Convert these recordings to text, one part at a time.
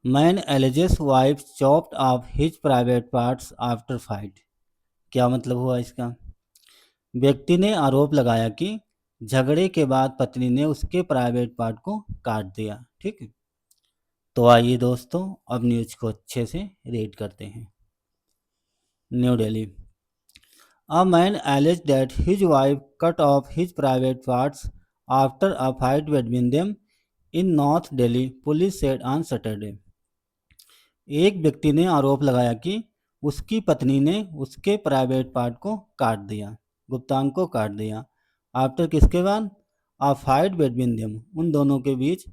Man alleges wife chopped off his private parts after fight. क्या मतलब हुआ इसका? व्यक्ति ने आरोप लगाया कि झगड़े के बाद पत्नी ने उसके प्राइवेट पार्ट को काट दिया। ठीक है, तो आइए दोस्तों अब न्यूज को अच्छे से रीड करते हैं। New Delhi. A man alleged that his wife cut off his private parts after a fight between them in North Delhi, police said on Saturday. एक व्यक्ति ने आरोप लगाया कि उसकी पत्नी ने उसके प्राइवेट पार्ट को काट दिया, गुप्तांग को काट दिया। आफ्टर किसके बाद? आ फाइट बिटवीन देम, उन दोनों के बीच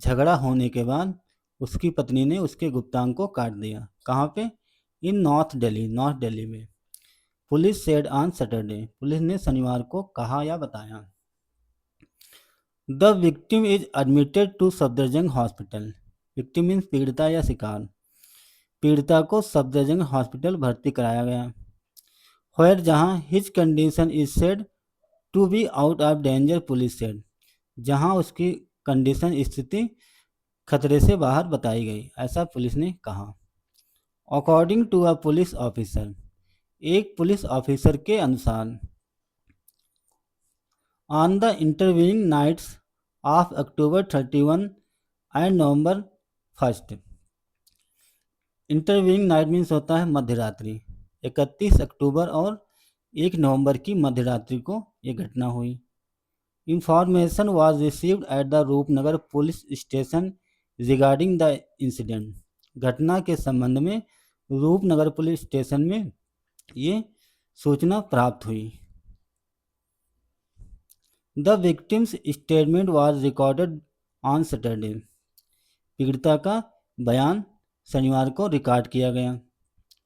झगड़ा होने के बाद उसकी पत्नी ने उसके गुप्तांग को काट दिया। कहाँ पे? In north Delhi, north Delhi में। Police said on Saturday, police ने शनिवार को कहा या बताया। The victim is admitted to Safdarjung hospital. Victim means पीड़िता या शिकार। पीड़िता को सफदरजंग हॉस्पिटल भर्ती कराया गया। व्हेयर, जहां his condition is said to be out of danger, police said, जहां उसकी कंडीशन स्थिति खतरे से बाहर बताई गई, ऐसा पुलिस ने कहा। According to a police officer, एक पुलिस ऑफिसर के अनुसार, on the intervening nights of October 31 and November 1। Intervening night means होता है मध्य रात्रि। 31 अक्टूबर और 1 नवंबर की मध्य रात्रि को ये घटना हुई। Information was received at the Rupnagar police station regarding the incident. घटना के संबंध में रूपनगर पुलिस स्टेशन में ये सूचना प्राप्त हुई। The victims statement was recorded on Saturday. पीड़िता का बयान शनिवार को रिकॉर्ड किया गया,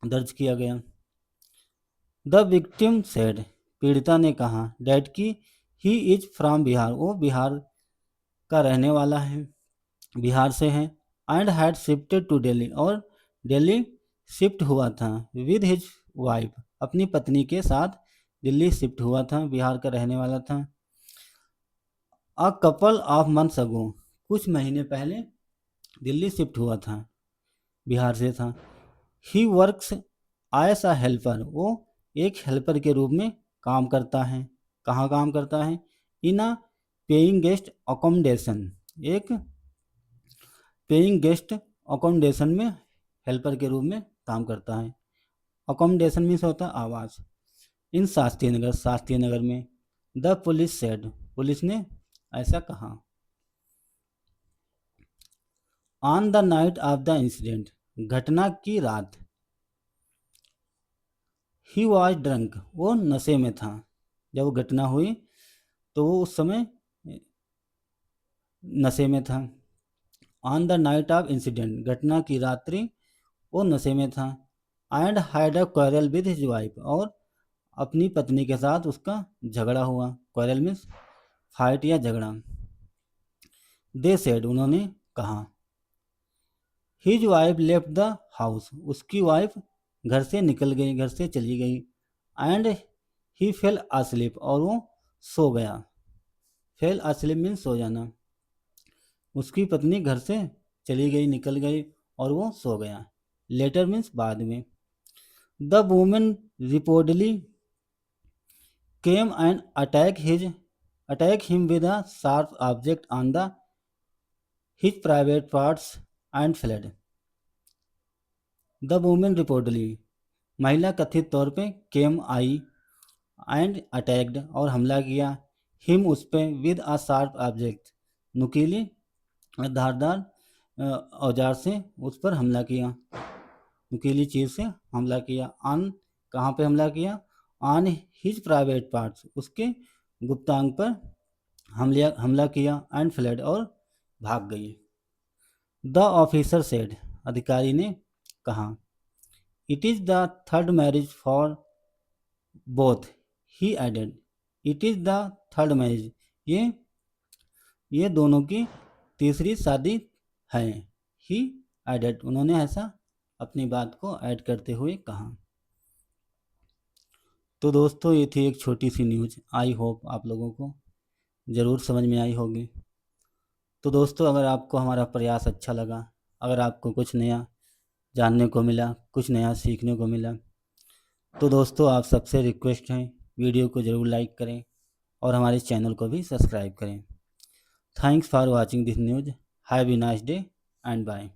दर्ज किया गया। द विक्टिम सेड, पीड़िता ने कहा, डैट की ही इज फ्रॉम बिहार, वो बिहार का रहने वाला है, बिहार से है। And had shifted to Delhi, और दिल्ली शिफ्ट हुआ था। विद हिज वाइफ, अपनी पत्नी के साथ दिल्ली शिफ्ट हुआ था, बिहार का रहने वाला था। A couple of months ago, कुछ महीने पहले दिल्ली शिफ्ट हुआ था, बिहार से था। He works as a helper, वो एक हेल्पर के रूप में काम करता है। कहाँ काम करता है? इन अ पेइंग गेस्ट अकोमोडेशन, एक पेइंग गेस्ट अकोमोडेशन में हेल्पर के रूप में काम करता है। अकोमोडेशन मीन्स होता है आवास। इन शास्त्री नगर, शास्त्री नगर में। द पुलिस सेड, पुलिस ने ऐसा कहा। On the night of the incident, घटना की रात। ही वॉज ड्रंक, वो नशे में था। जब वो घटना हुई तो वो उस समय नशे में था। On the night of incident, घटना की रात्रि वो नशे में था। And had a quarrel with his wife, और अपनी पत्नी के साथ उसका झगड़ा हुआ। क्वारल मीन्स फाइट या झगड़ा। दे सेड, उन्होंने कहा। His wife left the house, उसकी वाइफ घर से निकल गई, घर से चली गई। एंड ही फेल asleep, और वो सो गया। फेल asleep मीन्स सो जाना। उसकी पत्नी घर से चली गई, निकल गई, और वो सो गया। लेटर मीन्स बाद में। The women reportedly came and attack him with a sharp object on the his private parts and fled. The women reportedly, महिला कथित तौर पे केम आई एंड अटैक्ड, और हमला किया। हिम, उस पे, विद अ शार्प ऑब्जेक्ट, नुकीली धारदार औजार से उस पर हमला किया, नुकीली चीज से हमला किया। ऑन, कहाँ पे हमला किया? ऑन हिज प्राइवेट पार्ट्स, उसके गुप्तांग पर हमला किया। एंड फ्लेड, और भाग गई। द ऑफिसर सेड, अधिकारी ने कहा। It is the third marriage for both, he added. It is the third marriage, ये दोनों की तीसरी शादी है। ही एडेड, उन्होंने ऐसा अपनी बात को ऐड करते हुए कहा। तो दोस्तों ये थी एक छोटी सी न्यूज़। आई होप आप लोगों को ज़रूर समझ में आई होगी। तो दोस्तों अगर आपको हमारा प्रयास अच्छा लगा अगर आपको कुछ नया जानने को मिला, कुछ नया सीखने को मिला, तो दोस्तों आप सबसे रिक्वेस्ट है, वीडियो को ज़रूर लाइक करें और हमारे चैनल को भी सब्सक्राइब करें। Thanks for watching this news. Have a nice day and bye.